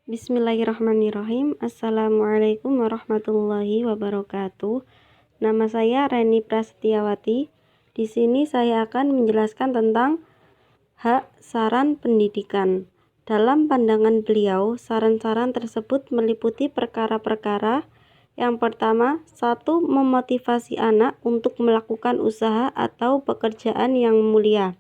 Bismillahirrahmanirrahim. Assalamualaikum warahmatullahi wabarakatuh. Nama saya Reni Prasetyawati. Di sini saya akan menjelaskan tentang hak saran pendidikan. Dalam pandangan beliau, saran-saran tersebut meliputi perkara-perkara. Yang pertama, satu, memotivasi anak untuk melakukan usaha atau pekerjaan yang mulia.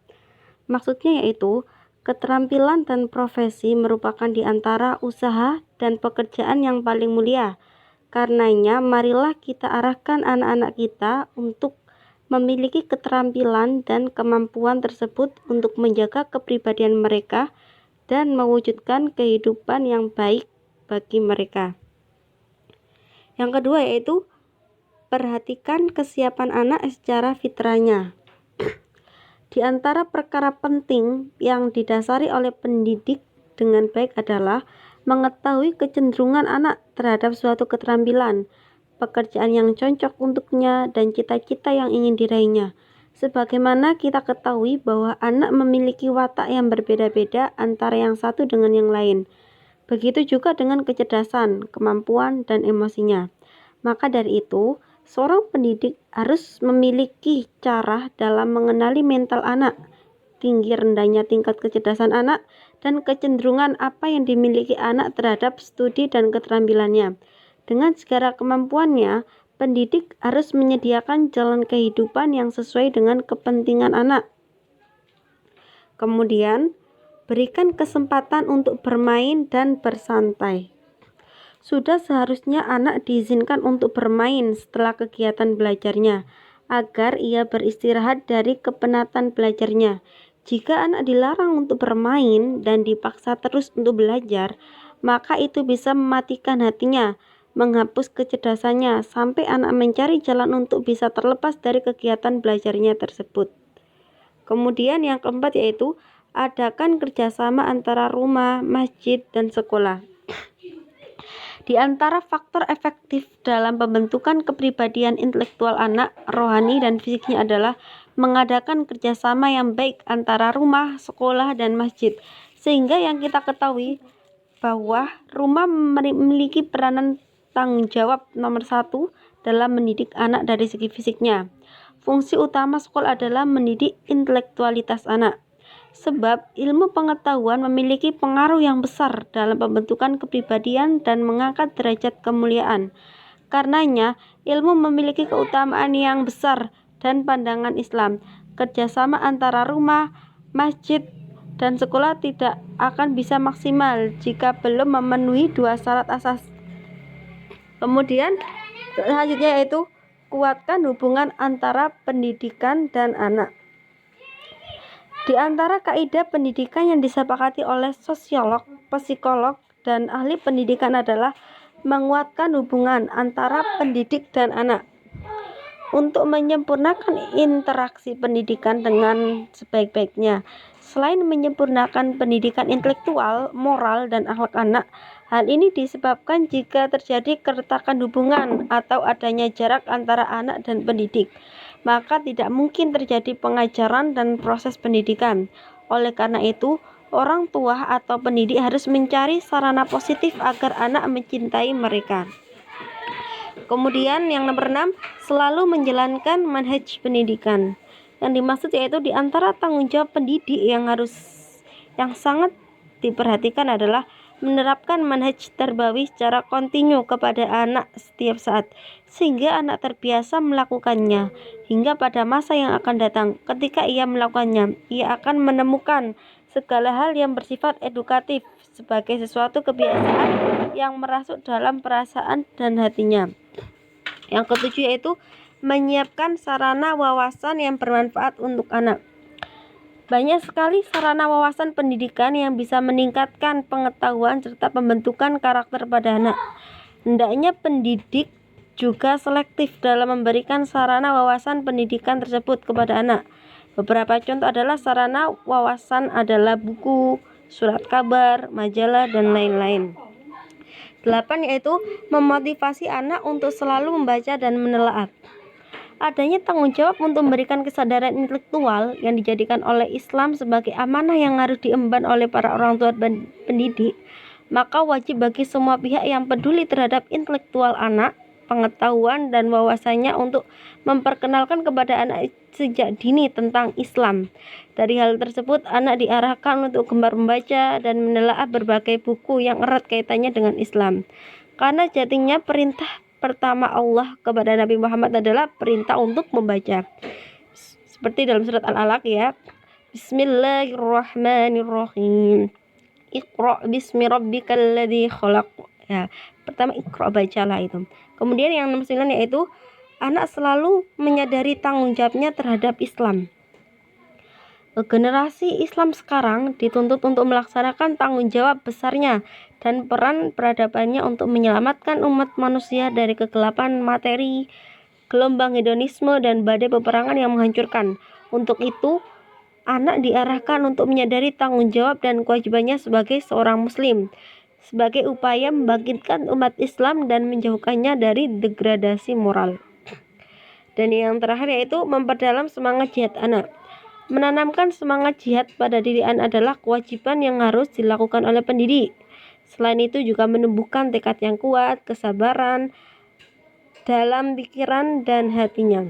Maksudnya yaitu, keterampilan dan profesi merupakan di antara usaha dan pekerjaan yang paling mulia. Karenanya, marilah kita arahkan anak-anak kita untuk memiliki keterampilan dan kemampuan tersebut untuk menjaga kepribadian mereka dan mewujudkan kehidupan yang baik bagi mereka. Yang kedua yaitu, perhatikan kesiapan anak secara fitrahnya. Di antara perkara penting yang didasari oleh pendidik dengan baik adalah mengetahui kecenderungan anak terhadap suatu keterampilan, pekerjaan yang cocok untuknya, dan cita-cita yang ingin diraihnya. Sebagaimana kita ketahui bahwa anak memiliki watak yang berbeda-beda antara yang satu dengan yang lain. Begitu juga dengan kecerdasan, kemampuan, dan emosinya. Maka dari itu, seorang pendidik harus memiliki cara dalam mengenali mental anak, tinggi rendahnya tingkat kecerdasan anak, dan kecenderungan apa yang dimiliki anak terhadap studi dan keterampilannya. Dengan segala kemampuannya, pendidik harus menyediakan jalan kehidupan yang sesuai dengan kepentingan anak. Kemudian, berikan kesempatan untuk bermain dan bersantai. Sudah seharusnya anak diizinkan untuk bermain setelah kegiatan belajarnya, agar ia beristirahat dari kepenatan belajarnya. Jika anak dilarang untuk bermain dan dipaksa terus untuk belajar, maka itu bisa mematikan hatinya, menghapus kecerdasannya, sampai anak mencari jalan untuk bisa terlepas dari kegiatan belajarnya tersebut. Kemudian yang keempat yaitu, adakan kerjasama antara rumah, masjid, dan sekolah. Di antara faktor efektif dalam pembentukan kepribadian intelektual anak, rohani, dan fisiknya adalah mengadakan kerjasama yang baik antara rumah, sekolah, dan masjid. Sehingga yang kita ketahui bahwa rumah memiliki peranan tanggung jawab nomor satu dalam mendidik anak dari segi fisiknya. Fungsi utama sekolah adalah mendidik intelektualitas anak. Sebab ilmu pengetahuan memiliki pengaruh yang besar dalam pembentukan kepribadian dan mengangkat derajat kemuliaan. Karenanya, ilmu memiliki keutamaan yang besar dan pandangan Islam. Kerjasama antara rumah, masjid, dan sekolah tidak akan bisa maksimal jika belum memenuhi dua syarat asas. Kemudian, selanjutnya yaitu kuatkan hubungan antara pendidikan dan anak. Di antara kaidah pendidikan yang disepakati oleh sosiolog, psikolog, dan ahli pendidikan adalah menguatkan hubungan antara pendidik dan anak. Untuk menyempurnakan interaksi pendidikan dengan sebaik-baiknya, selain menyempurnakan pendidikan intelektual, moral, dan akhlak anak, hal ini disebabkan jika terjadi keretakan hubungan atau adanya jarak antara anak dan pendidik, maka tidak mungkin terjadi pengajaran dan proses pendidikan. Oleh karena itu, orang tua atau pendidik harus mencari sarana positif agar anak mencintai mereka. Kemudian yang nomor 6, selalu menjalankan manhaj pendidikan. Yang dimaksud yaitu di antara tanggung jawab pendidik yang sangat diperhatikan adalah menerapkan manhaj tarbawi secara kontinu kepada anak setiap saat, sehingga anak terbiasa melakukannya hingga pada masa yang akan datang. Ketika ia melakukannya, ia akan menemukan segala hal yang bersifat edukatif sebagai sesuatu kebiasaan yang merasuk dalam perasaan dan hatinya. Yang ketujuh yaitu menyiapkan sarana wawasan yang bermanfaat untuk anak. Banyak sekali sarana wawasan pendidikan yang bisa meningkatkan pengetahuan serta pembentukan karakter pada anak. Hendaknya pendidik juga selektif dalam memberikan sarana wawasan pendidikan tersebut kepada anak. Beberapa contoh adalah sarana wawasan adalah buku, surat kabar, majalah, dan lain-lain. 8 yaitu memotivasi anak untuk selalu membaca dan menelaah. Adanya tanggung jawab untuk memberikan kesadaran intelektual yang dijadikan oleh Islam sebagai amanah yang harus diemban oleh para orang tua dan pendidik, Maka wajib bagi semua pihak yang peduli terhadap intelektual anak, pengetahuan dan wawasannya untuk memperkenalkan kepada anak sejak dini tentang Islam. Dari hal tersebut, anak diarahkan untuk gemar membaca dan menelaah berbagai buku yang erat kaitannya dengan Islam. Karena jadinya perintah pertama Allah kepada Nabi Muhammad adalah perintah untuk membaca. Seperti dalam surat Al-Alaq ya. Bismillahirrahmanirrahim. Iqra bismi rabbikal ladzi khalaq. Ya, pertama Iqra, bacalah itu. Kemudian yang nomor 9 yaitu anak selalu menyadari tanggung jawabnya terhadap Islam. Generasi Islam sekarang dituntut untuk melaksanakan tanggung jawab besarnya dan peran peradabannya untuk menyelamatkan umat manusia dari kegelapan materi, gelombang hedonisme dan badai peperangan yang menghancurkan. Untuk itu, anak diarahkan untuk menyadari tanggung jawab dan kewajibannya sebagai seorang muslim, sebagai upaya membangkitkan umat Islam dan menjauhkannya dari degradasi moral. Dan yang terakhir yaitu memperdalam semangat jihad anak. Menanamkan semangat jihad pada diri anak adalah kewajiban yang harus dilakukan oleh pendidik. Selain itu juga menumbuhkan tekad yang kuat, kesabaran dalam pikiran dan hatinya.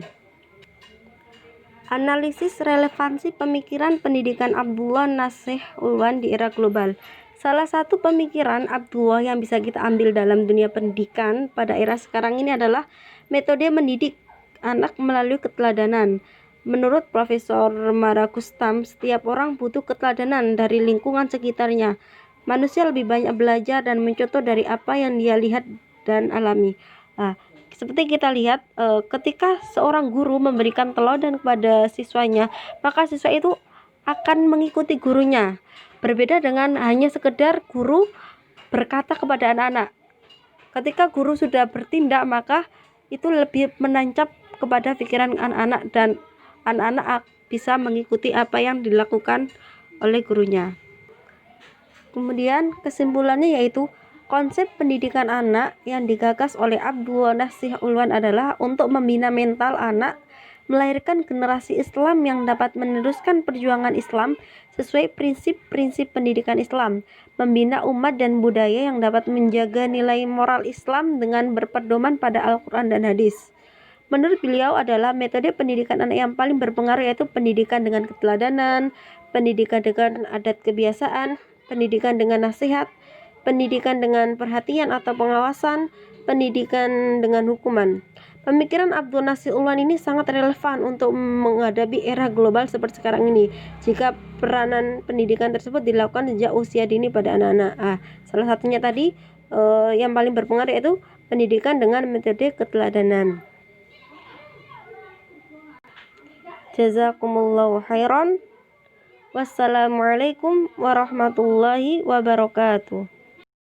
Analisis relevansi pemikiran pendidikan Abdullah Nasih Ulwan di era global. Salah satu pemikiran Abdullah yang bisa kita ambil dalam dunia pendidikan pada era sekarang ini adalah metode mendidik anak melalui keteladanan. Menurut Profesor Marakustam, setiap orang butuh keteladanan dari lingkungan sekitarnya. Manusia lebih banyak belajar dan mencontoh dari apa yang dia lihat dan alami. Seperti kita lihat ketika seorang guru memberikan teladan kepada siswanya, maka siswa itu akan mengikuti gurunya. Berbeda dengan hanya sekedar guru berkata kepada anak-anak. Ketika guru sudah bertindak, maka itu lebih menancap kepada pikiran anak-anak dan anak-anak bisa mengikuti apa yang dilakukan oleh gurunya. Kemudian kesimpulannya yaitu konsep pendidikan anak yang digagas oleh Abdullah Nasih Ulwan adalah untuk membina mental anak, melahirkan generasi Islam yang dapat meneruskan perjuangan Islam sesuai prinsip-prinsip pendidikan Islam, membina umat dan budaya yang dapat menjaga nilai moral Islam dengan berpedoman pada Al-Quran dan hadis. Menurut beliau adalah metode pendidikan anak yang paling berpengaruh yaitu pendidikan dengan keteladanan, pendidikan dengan adat kebiasaan, pendidikan dengan nasihat, pendidikan dengan perhatian atau pengawasan, pendidikan dengan hukuman. Pemikiran Abdul Nasih Ulwan ini sangat relevan untuk menghadapi era global seperti sekarang ini. Jika peranan pendidikan tersebut dilakukan sejak usia dini pada anak-anak. Salah satunya tadi yang paling berpengaruh yaitu pendidikan dengan metode keteladanan. Jazakumullahu khairan. Wassalamualaikum warahmatullahi wabarakatuh.